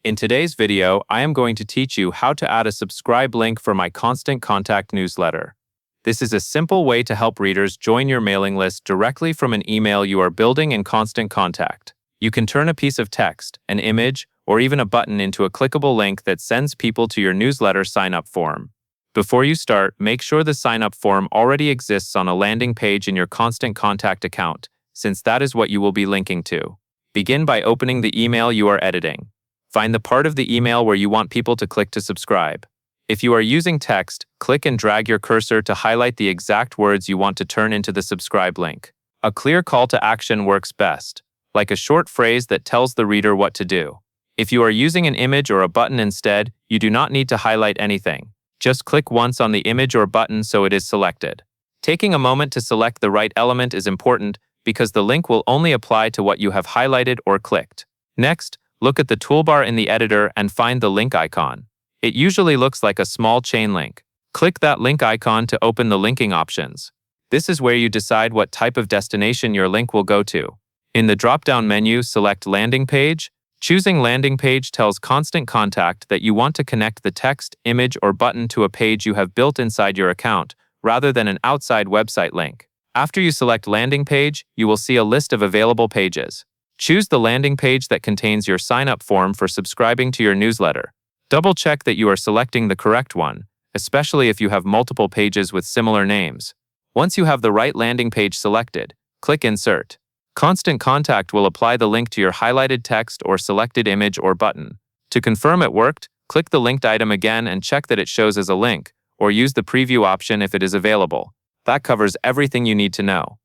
In today's video, I am going to teach you how to add a subscribe link for my Constant Contact newsletter. This is a simple way to help readers join your mailing list directly from an email you are building in Constant Contact. You can turn a piece of text, an image, or even a button into a clickable link that sends people to your newsletter sign-up form. Before you start, make sure the sign-up form already exists on a landing page in your Constant Contact account, since that is what you will be linking to. Begin by opening the email you are editing. Find the part of the email where you want people to click to subscribe. If you are using text, click and drag your cursor to highlight the exact words you want to turn into the subscribe link. A clear call to action works best, like a short phrase that tells the reader what to do. If you are using an image or a button instead, you do not need to highlight anything. Just click once on the image or button so it is selected. Taking a moment to select the right element is important because the link will only apply to what you have highlighted or clicked. Next, look at the toolbar in the editor and find the link icon. It usually looks like a small chain link. Click that link icon to open the linking options. This is where you decide what type of destination your link will go to. In the drop-down menu, select Landing Page. Choosing Landing Page tells Constant Contact that you want to connect the text, image, or button to a page you have built inside your account, rather than an outside website link. After you select Landing Page, you will see a list of available pages. Choose the landing page that contains your sign-up form for subscribing to your newsletter. Double-check that you are selecting the correct one, especially if you have multiple pages with similar names. Once you have the right landing page selected, click Insert. Constant Contact will apply the link to your highlighted text or selected image or button. To confirm it worked, click the linked item again and check that it shows as a link, or use the preview option if it is available. That covers everything you need to know.